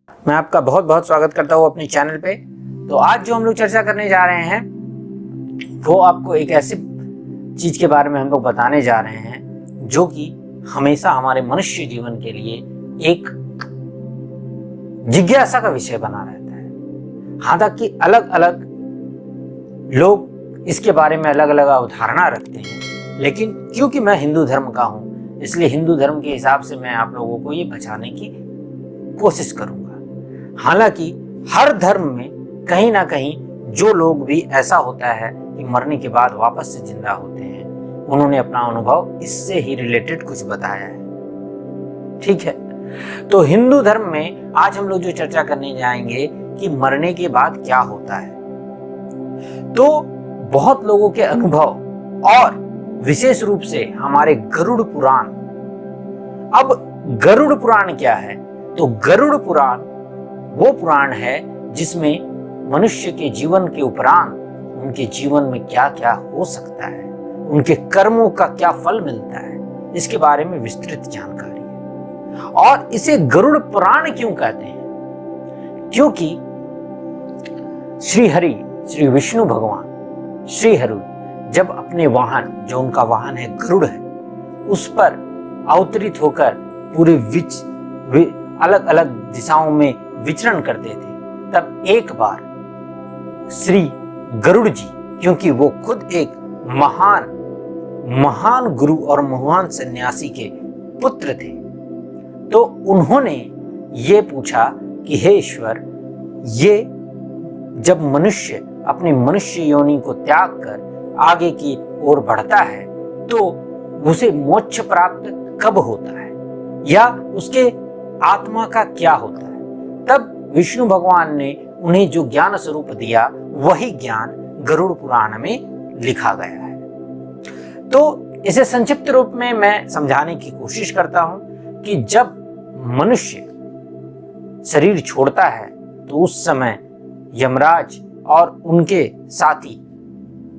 मैं आपका बहुत बहुत स्वागत करता हूँ अपने चैनल पे। तो आज जो हम लोग चर्चा करने जा रहे हैं वो आपको एक ऐसी चीज के बारे में हम लोग बताने जा रहे हैं जो कि हमेशा हमारे मनुष्य जीवन के लिए एक जिज्ञासा का विषय बना रहता है। हालांकि अलग अलग लोग इसके बारे में अलग अलग अवधारणा रखते हैं, लेकिन क्योंकि मैं हिंदू धर्म का हूं इसलिए हिंदू धर्म के हिसाब से मैं आप लोगों को ये बचाने की कोशिश करूंगा। हालांकि हर धर्म में कहीं ना कहीं जो लोग भी ऐसा होता है कि मरने के बाद वापस से जिंदा होते हैं, उन्होंने अपना अनुभव इससे ही रिलेटेड कुछ बताया है। ठीक है, तो हिंदू धर्म में आज हम लोग जो चर्चा करने जाएंगे कि मरने के बाद क्या होता है। तो बहुत लोगों के अनुभव और विशेष रूप से हमारे गरुड़ पुराण। अब गरुड़ पुराण क्या है? तो गरुड़ पुराण वो पुराण है जिसमें मनुष्य के जीवन के उपरांत उनके जीवन में क्या क्या हो सकता है, उनके कर्मों का क्या फल मिलता है, इसके बारे में विस्तृत जानकारी है। और इसे गरुड़ पुराण क्यों कहते हैं? क्योंकि श्री हरि, श्री विष्णु भगवान श्री हरि जब अपने वाहन, जो उनका वाहन है गरुड़ है, उस पर अवतरित होकर पूरे अलग अलग दिशाओं में विचरण करते थे, तब एक बार श्री गरुड़ जी, क्योंकि वो खुद एक महान गुरु और महान सन्यासी के पुत्र थे, तो उन्होंने ये पूछा कि हे ईश्वर, ये जब मनुष्य अपने मनुष्य योनि को त्याग कर आगे की ओर बढ़ता है तो उसे मोक्ष प्राप्त कब होता है, या उसके आत्मा का क्या होता है? तब विष्णु भगवान ने उन्हें जो ज्ञान स्वरूप दिया वही ज्ञान गरुड़ पुराण में लिखा गया है। तो इसे संक्षिप्त रूप में मैं समझाने की कोशिश करता हूं कि जब मनुष्य शरीर छोड़ता है तो उस समय यमराज और उनके साथी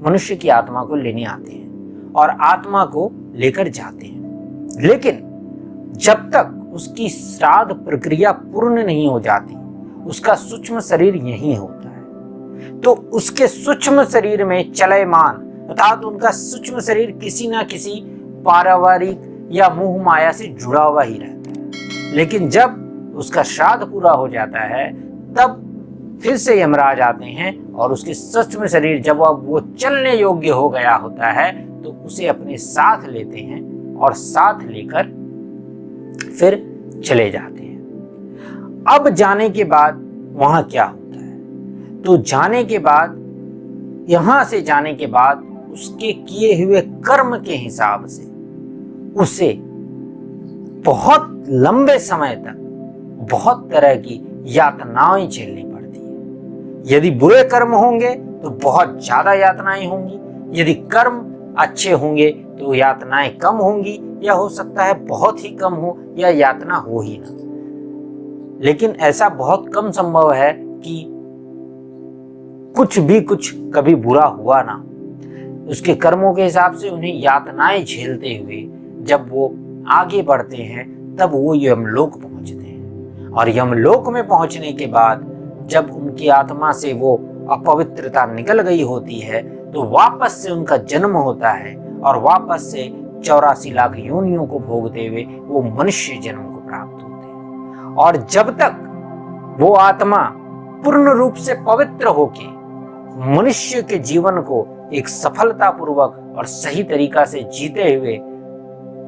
मनुष्य की आत्मा को लेने आते हैं और आत्मा को लेकर जाते हैं, लेकिन जब तक उसकी श्राद्ध प्रक्रिया पूर्ण नहीं हो जाती, उसका सूक्ष्म शरीर यहीं होता है। तो उसके सूक्ष्म शरीर में चलयमान, अर्थात उनका सूक्ष्म शरीर किसी ना किसी पारिवारिक या मोह माया से जुड़ा हुआ ही रहता है। लेकिन जब उसका श्राद्ध पूरा हो जाता है तब फिर से यमराज आते हैं और उसके सूक्ष्म शरीर जब वो चलने योग्य हो गया होता है तो उसे अपने साथ लेते हैं और साथ लेकर फिर चले जाते हैं। अब जाने के बाद वहां क्या होता है? तो जाने के बाद, यहां से जाने के बाद उसके किए हुए कर्म के हिसाब से उसे बहुत लंबे समय तक बहुत तरह की यातनाएं झेलनी पड़ती है। यदि बुरे कर्म होंगे तो बहुत ज्यादा यातनाएं होंगी, यदि कर्म अच्छे होंगे तो यातनाएं कम होंगी, या हो सकता है बहुत ही कम हो या यातना हो ही ना। लेकिन ऐसा बहुत कम संभव है कि कुछ कभी बुरा हुआ ना। उसके कर्मों के हिसाब से उन्हें यातनाएं झेलते हुए जब वो आगे बढ़ते हैं तब वो यमलोक पहुंचते हैं, और यमलोक में पहुंचने के बाद जब उनकी आत्मा से वो अपवित्रता निकल गई होती है तो वापस से उनका जन्म होता है और वापस से 84 लाख योनियों को भोगते हुए वो मनुष्य जन्म को प्राप्त होते हैं। और जब तक वो आत्मा पूर्ण रूप से पवित्र होके मनुष्य के जीवन को एक सफलता पूर्वक और सही तरीका से जीते हुए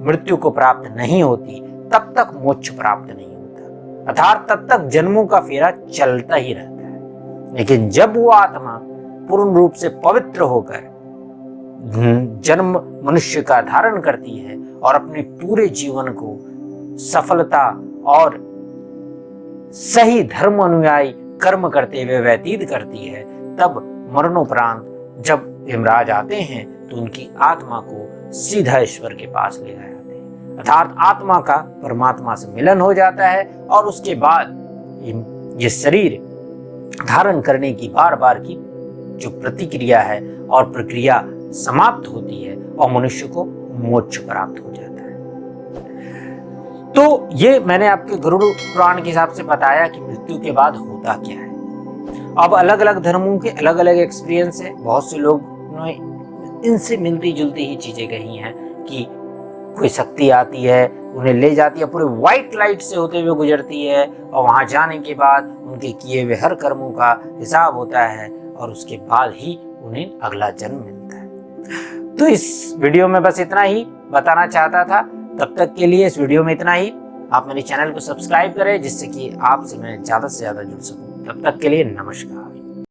मृत्यु को प्राप्त नहीं होती, तब तक मोक्ष प्राप्त नहीं होता, अर्थात तब तक जन्मों का फेरा चलता ही रहता है। लेकिन जब वो आत्मा पूर्ण रूप से पवित्र होकर जन्म मनुष्य का धारण करती है और अपने पूरे जीवन को सफलता और सही धर्म अनुयायी कर्म करते हुए व्यतीत करती है, तब मरणोपरांत जब यमराज आते हैं तो उनकी आत्मा को सीधा ईश्वर के पास ले जाते हैं, अर्थात आत्मा का परमात्मा से मिलन हो जाता है। और उसके बाद ये शरीर धारण करने की बार बार की जो प्रतिक्रिया है और प्रक्रिया समाप्त होती है और मनुष्य को मोक्ष प्राप्त हो जाता है। तो ये मैंने आपके गरुड़ पुराण के हिसाब से बताया कि मृत्यु के बाद होता क्या है। अब अलग अलग धर्मों के अलग अलग एक्सपीरियंस है। बहुत से लोग ने इनसे मिलती जुलती ही चीजें कही हैं कि कोई शक्ति आती है, उन्हें ले जाती है, पूरे व्हाइट लाइट से होते हुए गुजरती है, और वहां जाने के बाद उनके किए हुए हर कर्मों का हिसाब होता है और उसके बाद ही उन्हें अगला जन्म मिलता है। तो इस वीडियो में बस इतना ही बताना चाहता था। तब तक के लिए इस वीडियो में इतना ही। आप मेरे चैनल को सब्सक्राइब करें जिससे कि आपसे मैं ज़्यादा से ज़्यादा जुड़ सकूं। तब तक के लिए नमस्कार।